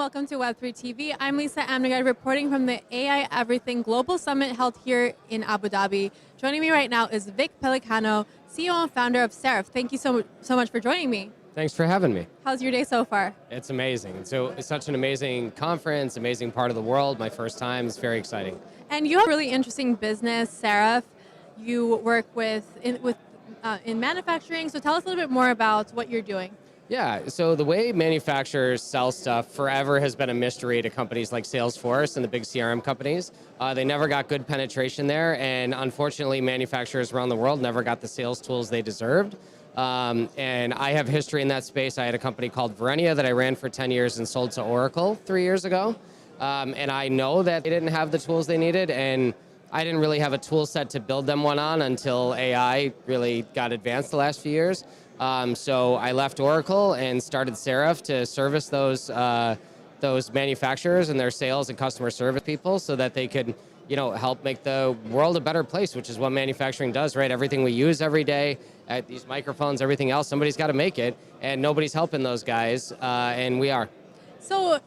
welcome to Web3 TV. I'm Lisa Amnagad reporting from the AI Everything Global Summit held here in Abu Dhabi. Joining me right now is Vic Pellicano, CEO and founder of Seraph. Thank you so much for joining me. Thanks for having me. How's your day so far? It's amazing. So it's such an amazing conference, amazing part of the world. My first time. It's very exciting. And you have a really interesting business, Seraph. You work in manufacturing. So tell us a little bit more about what you're doing. Yeah, so the way manufacturers sell stuff forever has been a mystery to companies like Salesforce and the big CRM companies. They never got good penetration there, and unfortunately manufacturers around the world never got the sales tools they deserved. And I have history in that space. I had a company called Verenia that I ran for 10 years and sold to Oracle 3 years ago. And I know that they didn't have the tools they needed, and I didn't really have a tool set to build them one on until AI really got advanced the last few years. So I left Oracle and started Seraph to service those manufacturers and their sales and customer service people so that they could, help make the world a better place, which is what manufacturing does, right? Everything we use every day, these microphones, everything else, somebody's got to make it, and nobody's helping those guys, and we are. So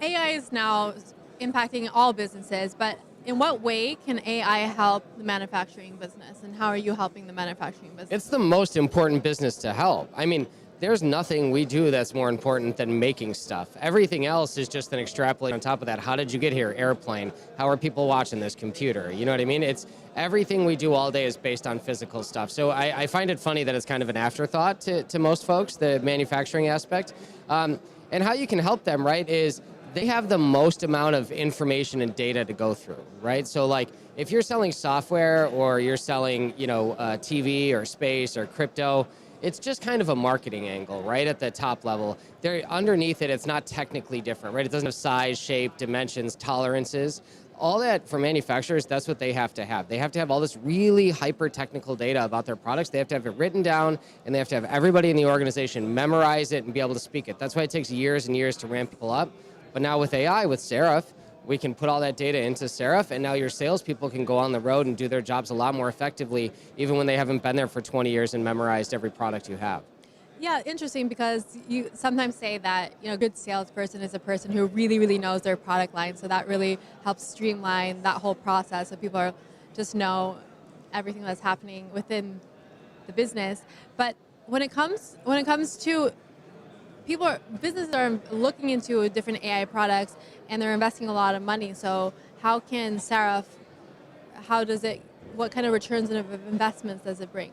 AI is now impacting all businesses, but in what way can AI help the manufacturing business, and how are you helping the manufacturing business? It's the most important business to help. I mean, there's nothing we do that's more important than making stuff. Everything else is just an extrapolate on top of that. How did you get here? Airplane. How are people watching this? Computer. You know what I mean? It's everything we do all day is based on physical stuff. So I find it funny that it's kind of an afterthought to most folks, the manufacturing aspect. And how you can help them, right, is they have the most amount of information and data to go through, right? So like if you're selling software or you're selling, TV or space or crypto, it's just kind of a marketing angle, right, at the top level. Underneath it, it's not technically different, right? It doesn't have size, shape, dimensions, tolerances. All that for manufacturers, that's what they have to have. They have to have all this really hyper-technical data about their products. They have to have it written down, and they have to have everybody in the organization memorize it and be able to speak it. That's why it takes years and years to ramp people up. But now with AI, with Seraph, we can put all that data into Seraph, and now your salespeople can go on the road and do their jobs a lot more effectively, even when they haven't been there for 20 years and memorized every product you have. Yeah, interesting, because you sometimes say that a good salesperson is a person who really, really knows their product line, so that really helps streamline that whole process so people just know everything that's happening within the business. But when it comes to businesses are looking into different AI products and they're investing a lot of money. So how can Seraph, what kind of returns of investments does it bring?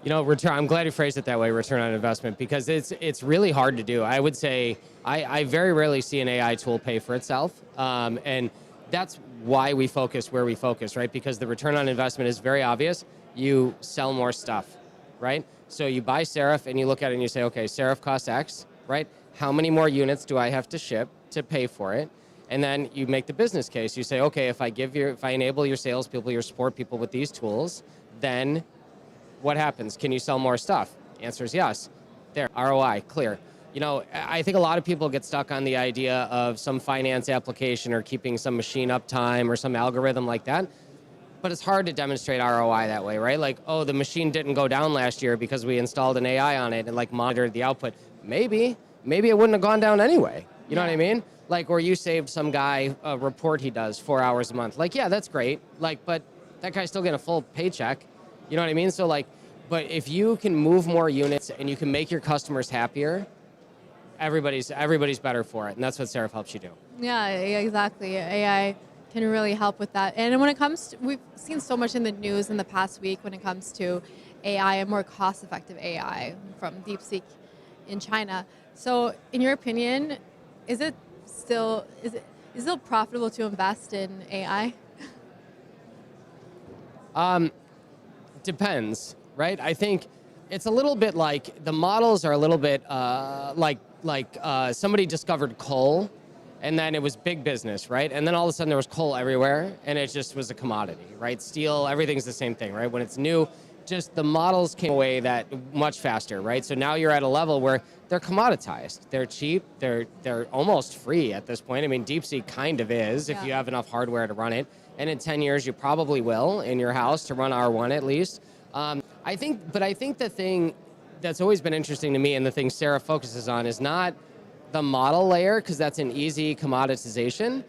I'm glad you phrased it that way, return on investment, because it's really hard to do. I would say I very rarely see an AI tool pay for itself. And that's why we focus where we focus, right? Because the return on investment is very obvious. You sell more stuff, right? So you buy Seraph and you look at it and you say, okay, Seraph costs X, right? How many more units do I have to ship to pay for it? And then you make the business case. You say, okay, if I enable your salespeople, your support people with these tools, then what happens? Can you sell more stuff? The answer is yes. There, ROI, clear. I think a lot of people get stuck on the idea of some finance application or keeping some machine uptime or some algorithm like that. But it's hard to demonstrate ROI that way, right? Like, oh, the machine didn't go down last year because we installed an AI on it and monitored the output. Maybe it wouldn't have gone down anyway. You know what I mean? Or you saved some guy a report he does 4 hours a month. Yeah, that's great. But that guy's still getting a full paycheck. You know what I mean? So but if you can move more units and you can make your customers happier, everybody's better for it. And that's what Seraph helps you do. Yeah, exactly. AI can really help with that. And when it comes to, we've seen so much in the news in the past week when it comes to AI and more cost-effective AI from DeepSeek in China. So in your opinion, is it still profitable to invest in AI? Depends, right? I think it's a little bit like the models are a little bit like somebody discovered coal, and then it was big business, right? And then all of a sudden there was coal everywhere, and it just was a commodity, right? Steel, everything's the same thing, right? When it's new, just the models came away that much faster, right? So now you're at a level where they're commoditized. They're cheap. They're almost free at this point. I mean, DeepSeek kind of is if you have enough hardware to run it. And in 10 years, you probably will in your house to run R1 at least. I think the thing that's always been interesting to me and the thing Seraph focuses on is not the model layer, because that's an easy commoditization.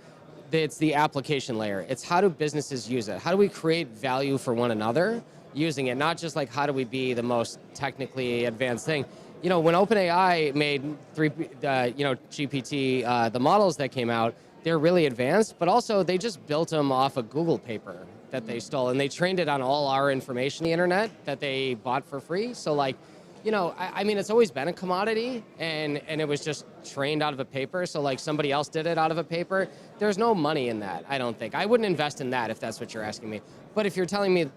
It's the application layer. It's how do businesses use it? How do we create value for one another using it? Not just like how do we be the most technically advanced thing. You know, when OpenAI made GPT, the models that came out, they're really advanced, but also they just built them off a Google paper that they stole, and they trained it on all our information on the internet that they bought for free. So like, you know, I mean, it's always been a commodity, and it was just trained out of a paper. So like somebody else did it out of a paper. There's no money in that, I don't think. I wouldn't invest in that if that's what you're asking me. But if you're telling me,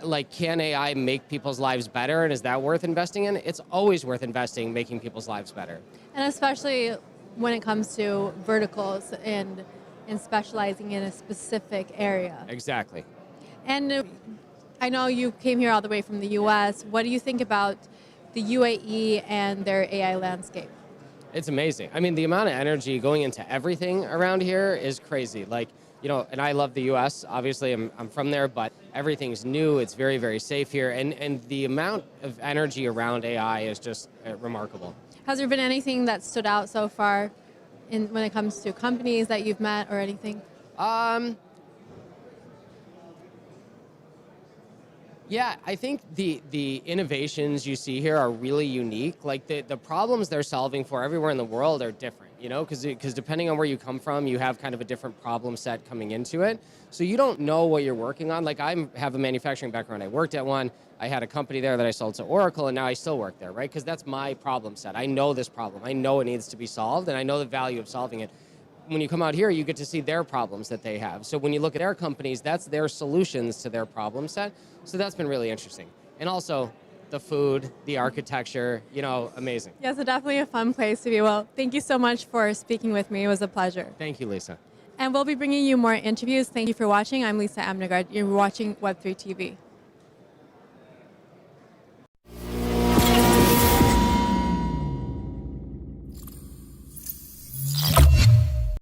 like, can AI make people's lives better, and is that worth investing in? It's always worth investing, making people's lives better. And especially when it comes to verticals and specializing in a specific area. Exactly. And I know you came here all the way from the U.S. What do you think about the UAE and their AI landscape? It's amazing. I mean, the amount of energy going into everything around here is crazy. Like, you know, and I love the U.S. Obviously, I'm from there, but everything's new. It's very, very safe here. And the amount of energy around AI is just remarkable. Has there been anything that stood out so far when it comes to companies that you've met or anything? Yeah, I think the innovations you see here are really unique. Like the problems they're solving for everywhere in the world are different, you know, because depending on where you come from, you have kind of a different problem set coming into it. So you don't know what you're working on. Like I have a manufacturing background. I worked at one. I had a company there that I sold to Oracle, and now I still work there, right? Because that's my problem set. I know this problem. I know it needs to be solved, and I know the value of solving it. When you come out here, you get to see their problems that they have. So when you look at their companies, that's their solutions to their problem set. So that's been really interesting. And also the food, the architecture, you know, amazing. Yes, it's definitely a fun place to be. Well, thank you so much for speaking with me. It was a pleasure. Thank you, Lisa. And we'll be bringing you more interviews. Thank you for watching. I'm Lisa Amnagard. You're watching Web3 TV.